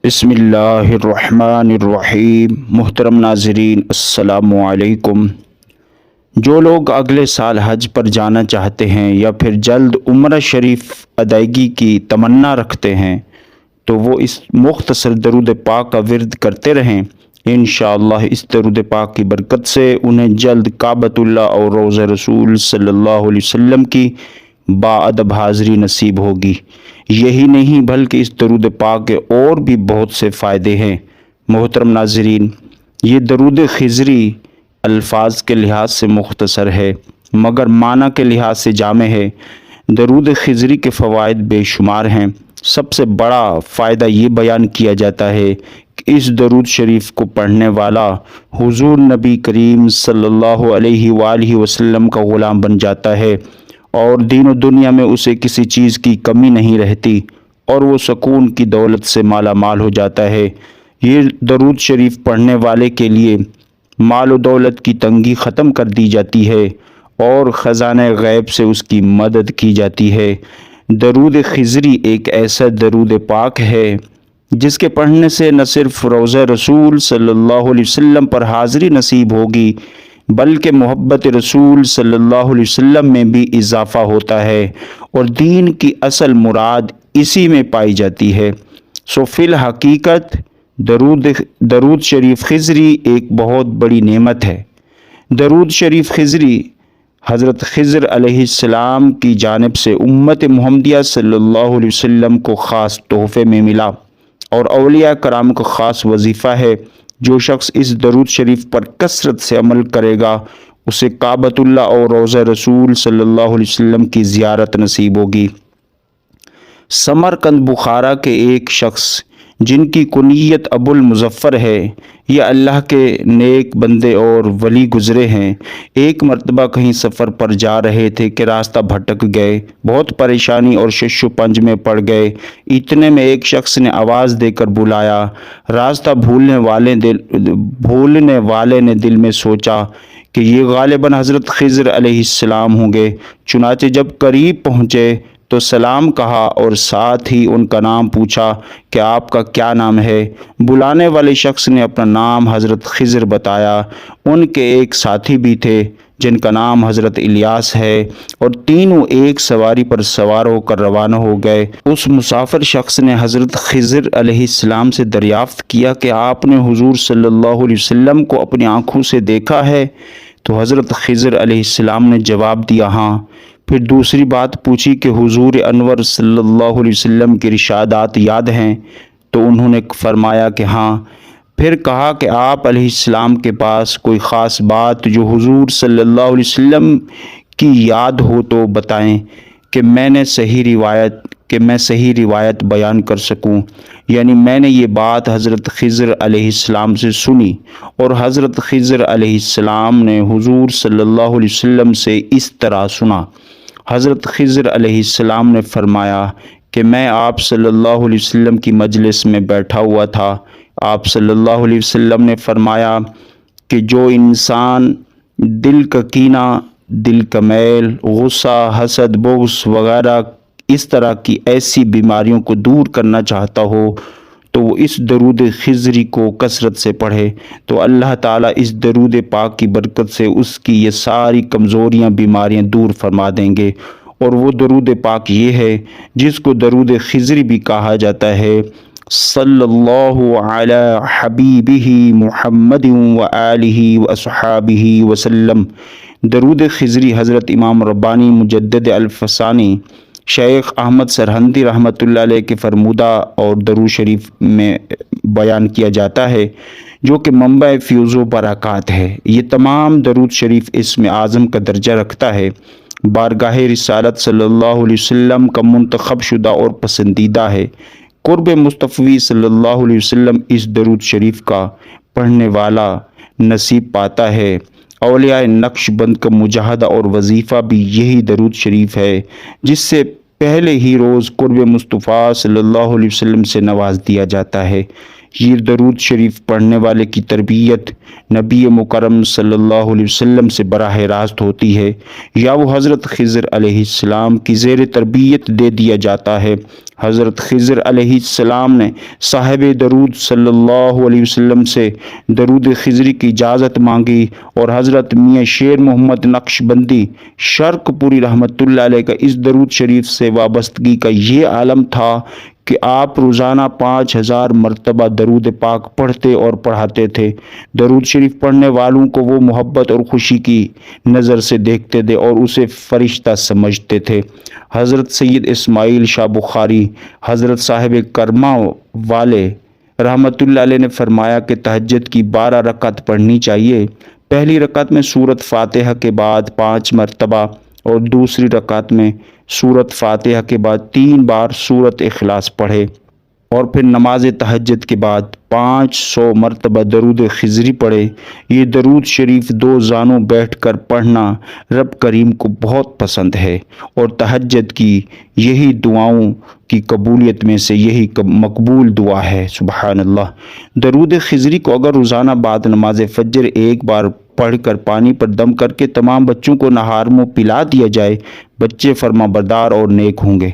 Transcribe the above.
بسم اللہ الرحمن الرحیم۔ محترم ناظرین السلام علیکم۔ جو لوگ اگلے سال حج پر جانا چاہتے ہیں یا پھر جلد عمرہ شریف ادائیگی کی تمنا رکھتے ہیں تو وہ اس مختصر درود پاک کا ورد کرتے رہیں۔ انشاءاللہ اس درود پاک کی برکت سے انہیں جلد کعبۃ اللہ اور روضہ رسول صلی اللہ علیہ وسلم کی باادب حاضری نصیب ہوگی۔ یہی نہیں بلکہ اس درود پاک کے اور بھی بہت سے فائدے ہیں۔ محترم ناظرین، یہ درود خضری الفاظ کے لحاظ سے مختصر ہے مگر معنی کے لحاظ سے جامع ہے۔ درود خضری کے فوائد بے شمار ہیں۔ سب سے بڑا فائدہ یہ بیان کیا جاتا ہے کہ اس درود شریف کو پڑھنے والا حضور نبی کریم صلی اللہ علیہ وآلہ وسلم کا غلام بن جاتا ہے اور دین و دنیا میں اسے کسی چیز کی کمی نہیں رہتی اور وہ سکون کی دولت سے مالا مال ہو جاتا ہے۔ یہ درود شریف پڑھنے والے کے لیے مال و دولت کی تنگی ختم کر دی جاتی ہے اور خزانہ غیب سے اس کی مدد کی جاتی ہے۔ درود خضری ایک ایسا درود پاک ہے جس کے پڑھنے سے نہ صرف روضہ رسول صلی اللہ علیہ وسلم پر حاضری نصیب ہوگی بلکہ محبت رسول صلی اللہ علیہ وسلم میں بھی اضافہ ہوتا ہے اور دین کی اصل مراد اسی میں پائی جاتی ہے۔ فی الحقیقت درود شریف خضری ایک بہت بڑی نعمت ہے۔ درود شریف خضری حضرت خضر علیہ السلام کی جانب سے امت محمدیہ صلی اللہ علیہ وسلم کو خاص تحفے میں ملا اور اولیاء کرام کا خاص وظیفہ ہے۔ جو شخص اس درود شریف پر کثرت سے عمل کرے گا اسے کعبۃ اللہ اور روضہ رسول صلی اللہ علیہ وسلم کی زیارت نصیب ہوگی۔ سمرقند بخارا کے ایک شخص جن کی کنیت ابو المظفر ہے، یہ اللہ کے نیک بندے اور ولی گزرے ہیں۔ ایک مرتبہ کہیں سفر پر جا رہے تھے کہ راستہ بھٹک گئے، بہت پریشانی اور شش و پنج میں پڑ گئے۔ اتنے میں ایک شخص نے آواز دے کر بلایا۔ راستہ بھولنے والے نے دل میں سوچا کہ یہ غالباً حضرت خضر علیہ السلام ہوں گے۔ چنانچہ جب قریب پہنچے تو سلام کہا اور ساتھ ہی ان کا نام پوچھا کہ آپ کا کیا نام ہے؟ بلانے والے شخص نے اپنا نام حضرت خضر بتایا۔ ان کے ایک ساتھی بھی تھے جن کا نام حضرت الیاس ہے اور تینوں ایک سواری پر سوار ہو کر روانہ ہو گئے۔ اس مسافر شخص نے حضرت خضر علیہ السلام سے دریافت کیا کہ آپ نے حضور صلی اللہ علیہ وسلم کو اپنی آنکھوں سے دیکھا ہے؟ تو حضرت خضر علیہ السلام نے جواب دیا ہاں۔ پھر دوسری بات پوچھی کہ حضور انور صلی اللہ علیہ وسلم کی ارشادات یاد ہیں؟ تو انہوں نے فرمایا کہ ہاں۔ پھر کہا کہ آپ علیہ السلام کے پاس کوئی خاص بات جو حضور صلی اللہ علیہ وسلم کی یاد ہو تو بتائیں کہ میں صحیح روایت بیان کر سکوں۔ یعنی میں نے یہ بات حضرت خضر علیہ السلام سے سنی اور حضرت خضر علیہ السلام نے حضور صلی اللہ علیہ وسلم سے اس طرح سنا۔ حضرت خضر علیہ السلام نے فرمایا کہ میں آپ صلی اللہ علیہ وسلم کی مجلس میں بیٹھا ہوا تھا۔ آپ صلی اللہ علیہ وسلم نے فرمایا کہ جو انسان دل کا کینہ، دل کا میل، غصہ، حسد، بغض وغیرہ اس طرح کی ایسی بیماریوں کو دور کرنا چاہتا ہو تو وہ اس درود خضری کو کثرت سے پڑھے تو اللہ تعالیٰ اس درود پاک کی برکت سے اس کی یہ ساری کمزوریاں، بیماریاں دور فرما دیں گے۔ اور وہ درود پاک یہ ہے جس کو درود خضری بھی کہا جاتا ہے۔ صلی اللہ علی حبیبہ محمد وآلہ واصحابہ وسلم۔ درود خضری حضرت امام ربانی مجدد الفسانی شیخ احمد سرہندی رحمۃ اللہ علیہ کے فرمودہ اور درود شریف میں بیان کیا جاتا ہے جو کہ منبع فیوز و برکات ہے۔ یہ تمام درود شریف اسم اعظم کا درجہ رکھتا ہے۔ بارگاہ رسالت صلی اللہ علیہ وسلم کا منتخب شدہ اور پسندیدہ ہے۔ قرب مصطفی صلی اللہ علیہ وسلم اس درود شریف کا پڑھنے والا نصیب پاتا ہے۔ اولیاء نقش بند کا مجاہدہ اور وظیفہ بھی یہی درود شریف ہے جس سے پہلے ہی روز قرب مصطفیٰ صلی اللہ علیہ وسلم سے نواز دیا جاتا ہے۔ یہ درود شریف پڑھنے والے کی تربیت نبی مکرم صلی اللہ علیہ وسلم سے براہ راست ہوتی ہے یا وہ حضرت خضر علیہ السلام کی زیر تربیت دے دیا جاتا ہے۔ حضرت خضر علیہ السلام نے صاحب درود صلی اللہ علیہ وسلم سے درود خضری کی اجازت مانگی اور حضرت میاں شیر محمد نقش بندی شرق پوری رحمۃ اللہ علیہ کا اس درود شریف سے وابستگی کا یہ عالم تھا کہ آپ روزانہ 5000 مرتبہ درود پاک پڑھتے اور پڑھاتے تھے۔ درود شریف پڑھنے والوں کو وہ محبت اور خوشی کی نظر سے دیکھتے تھے اور اسے فرشتہ سمجھتے تھے۔ حضرت سید اسماعیل شاہ بخاری حضرت صاحب کرما والے رحمۃ اللہ علیہ نے فرمایا کہ تہجد کی 12 رکعت پڑھنی چاہیے۔ پہلی رکعت میں سورۃ فاتحہ کے بعد 5 مرتبہ اور دوسری رکعت میں سورۃ فاتحہ کے بعد 3 بار سورۃ اخلاص پڑھے اور پھر نماز تہجد کے بعد 500 مرتبہ درود خضری پڑھے۔ یہ درود شریف 2 زانوں بیٹھ کر پڑھنا رب کریم کو بہت پسند ہے اور تہجد کی یہی دعاؤں کی قبولیت میں سے یہی مقبول دعا ہے۔ سبحان اللہ۔ درود خضری کو اگر روزانہ بعد نماز فجر ایک بار پڑھ کر پانی پر دم کر کے تمام بچوں کو نہار منہ پلا دیا جائے، بچے فرما بردار اور نیک ہوں گے۔